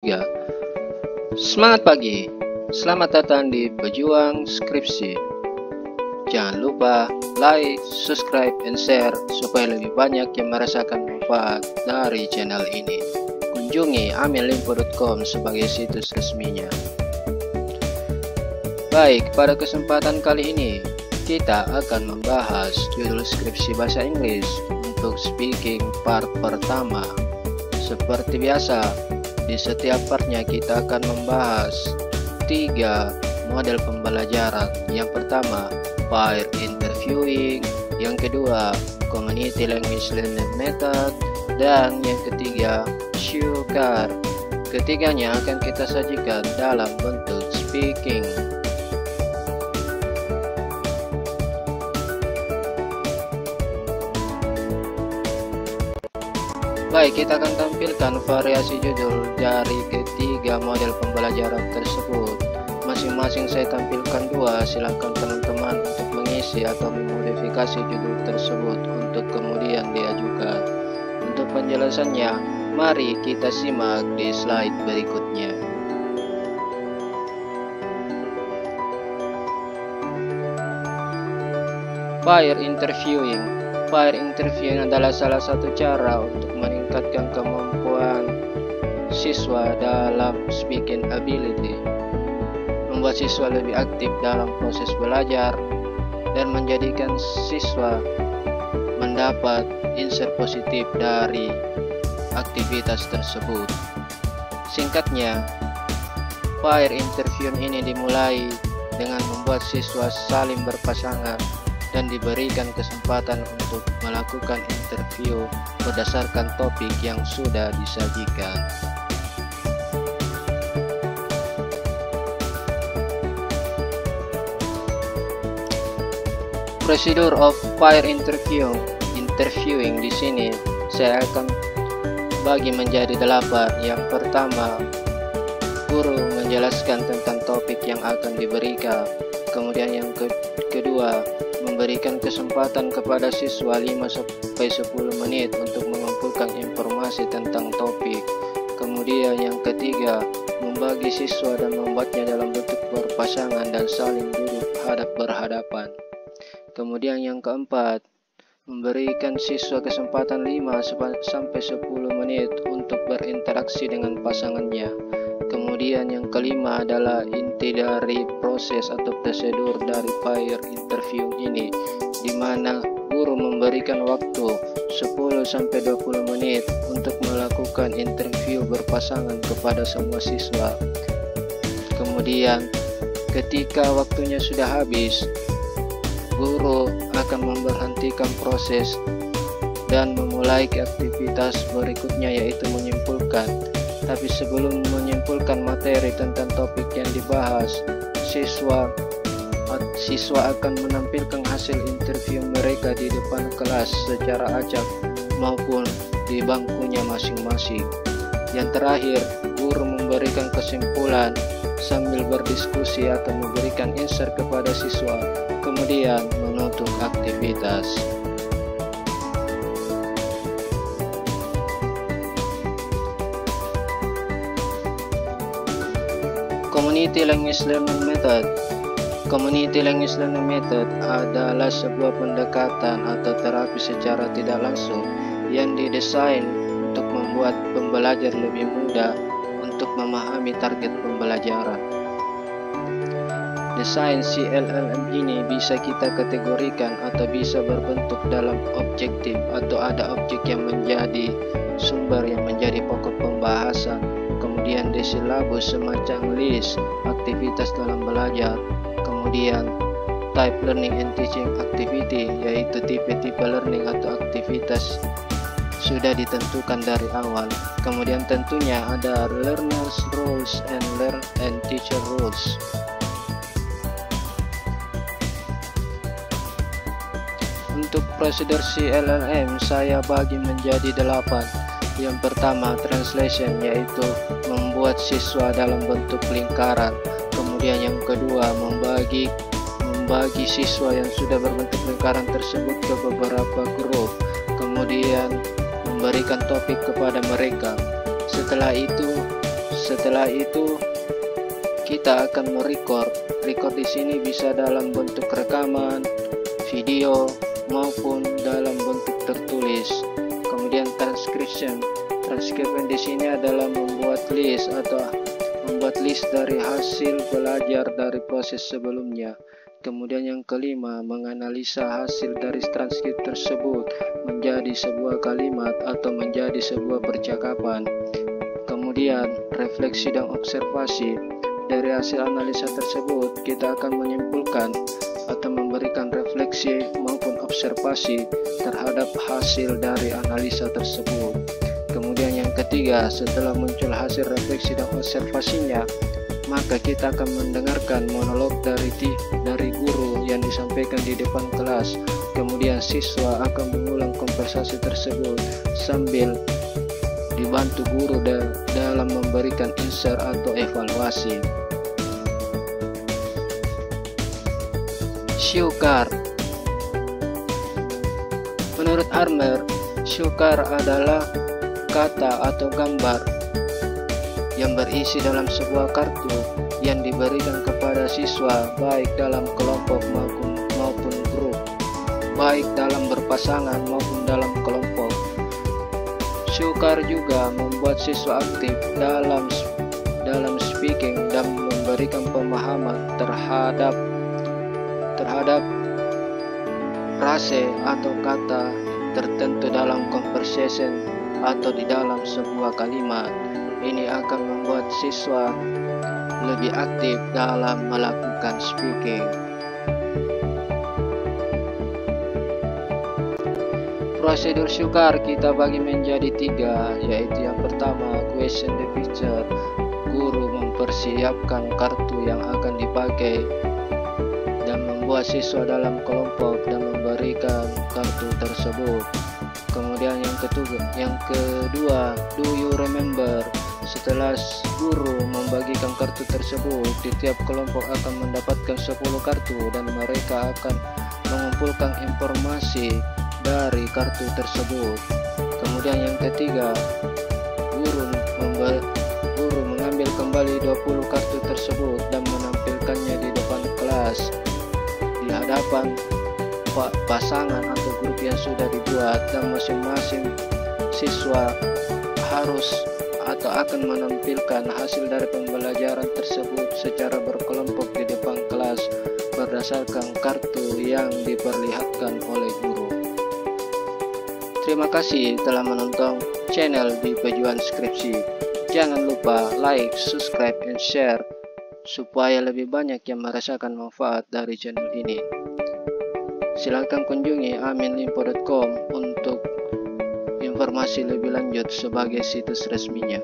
3. Semangat pagi, selamat datang di Pejuang Skripsi. Jangan lupa like, subscribe, and share supaya lebih banyak yang merasakan manfaat dari channel ini. Kunjungi amillinfo.com sebagai situs resminya. Baik, pada kesempatan kali ini kita akan membahas judul skripsi bahasa Inggris untuk speaking part pertama. Seperti biasa, di setiap partnya kita akan membahas 3 model pembelajaran. Yang pertama, peer interviewing, yang kedua, community language learning method, dan yang ketiga, Showcar. Ketiganya akan kita sajikan dalam bentuk speaking. Baik, kita akan tampilkan variasi judul dari ketiga model pembelajaran tersebut. Masing-masing saya tampilkan 2, silakan teman-teman untuk mengisi atau memodifikasi judul tersebut untuk kemudian diajukan. Untuk penjelasannya, mari kita simak di slide berikutnya. Peer interviewing. Peer interviewing adalah salah satu cara untuk meningkatkan kemampuan siswa dalam speaking ability, membuat siswa lebih aktif dalam proses belajar, dan menjadikan siswa mendapat insight positif dari aktivitas tersebut. Singkatnya, peer interviewing ini dimulai dengan membuat siswa saling berpasangan dan diberikan kesempatan untuk melakukan interview berdasarkan topik yang sudah disajikan. Procedure of peer interviewing di sini saya akan bagi menjadi 8. Yang pertama, guru menjelaskan tentang topik yang akan diberikan. Kemudian yang kedua, memberikan kesempatan kepada siswa 5-10 menit untuk mengumpulkan informasi tentang topik. Kemudian yang ketiga, membagi siswa dan membuatnya dalam bentuk berpasangan dan saling duduk berhadapan. Kemudian yang keempat, memberikan siswa kesempatan 5-10 menit untuk berinteraksi dengan pasangannya. Kemudian yang kelima adalah inti dari proses atau prosedur dari peer interview ini, di mana guru memberikan waktu 10-20 menit untuk melakukan interview berpasangan kepada semua siswa. Kemudian ketika waktunya sudah habis, guru akan memberhentikan proses dan memulai aktivitas berikutnya, yaitu menyimpulkan. Tapi sebelum menyimpulkan materi tentang topik yang dibahas, siswa akan menampilkan hasil interview mereka di depan kelas secara acak maupun di bangkunya masing-masing. Yang terakhir, guru memberikan kesimpulan sambil berdiskusi atau memberikan insight kepada siswa, kemudian menutup aktivitas. Community language learning method. Community language learning method adalah sebuah pendekatan atau terapi secara tidak langsung yang didesain untuk membuat pembelajar lebih mudah untuk memahami target pembelajaran. Desain CLLM ini bisa kita kategorikan atau bisa berbentuk dalam objektif atau ada objek yang menjadi sumber yang menjadi pokok pembahasan. Kemudian di silabus semacam list aktivitas dalam belajar. Kemudian type learning and teaching activity, yaitu tipe-tipe learning atau aktivitas sudah ditentukan dari awal. Kemudian tentunya ada learners rules and teacher rules. Untuk prosedur CLLM saya bagi menjadi 8. Yang pertama, translation, yaitu membuat siswa dalam bentuk lingkaran. Kemudian yang kedua, membagi siswa yang sudah berbentuk lingkaran tersebut ke beberapa grup. Kemudian memberikan topik kepada mereka. Setelah itu Setelah itu kita akan merecord. Record di sini bisa dalam bentuk rekaman, video maupun dalam bentuk tertulis. Kemudian transcription. Transcription di sini adalah membuat list dari hasil belajar dari proses sebelumnya. Kemudian yang kelima, menganalisa hasil dari transkrip tersebut menjadi sebuah kalimat atau menjadi sebuah percakapan. Kemudian refleksi dan observasi. Dari hasil analisa tersebut kita akan menyimpulkan atau memberikan refleksi maupun observasi terhadap hasil dari analisa tersebut. Kemudian yang ketiga, setelah muncul hasil refleksi dan observasinya, maka kita akan mendengarkan monolog dari guru yang disampaikan di depan kelas. Kemudian siswa akan mengulang konversasi tersebut sambil dibantu guru dalam memberikan insert atau evaluasi. Cue card. Menurut Armer, cue card adalah kata atau gambar yang berisi dalam sebuah kartu yang diberikan kepada siswa baik dalam kelompok maupun grup, baik dalam berpasangan maupun dalam kelompok. Cue card juga membuat siswa aktif dalam speaking dan memberikan pemahaman terhadap frase atau kata tertentu dalam conversation atau di dalam sebuah kalimat. Ini akan membuat siswa lebih aktif dalam melakukan speaking. Prosedur cue card kita bagi menjadi 3, yaitu yang pertama, question the picture. Guru mempersiapkan kartu yang akan dipakai dan membuat siswa dalam kelompok dan memberikan kartu tersebut. Kemudian yang kedua, do you remember? Setelah guru membagikan kartu tersebut, di tiap kelompok akan mendapatkan 10 kartu dan mereka akan mengumpulkan informasi dari kartu tersebut. Kemudian yang ketiga, guru mengambil kembali 20 kartu tersebut dan menampilkannya di depan kelas di hadapan pasangan atau grup yang sudah dibuat, dan masing-masing siswa harus atau akan menampilkan hasil dari pembelajaran tersebut secara berkelompok di depan kelas berdasarkan kartu yang diperlihatkan oleh guru. Terima kasih telah menonton channel di Pejuang Skripsi. Jangan lupa like, subscribe, dan share supaya lebih banyak yang merasakan manfaat dari channel ini. Silakan kunjungi aminlimpo.com untuk informasi lebih lanjut sebagai situs resminya.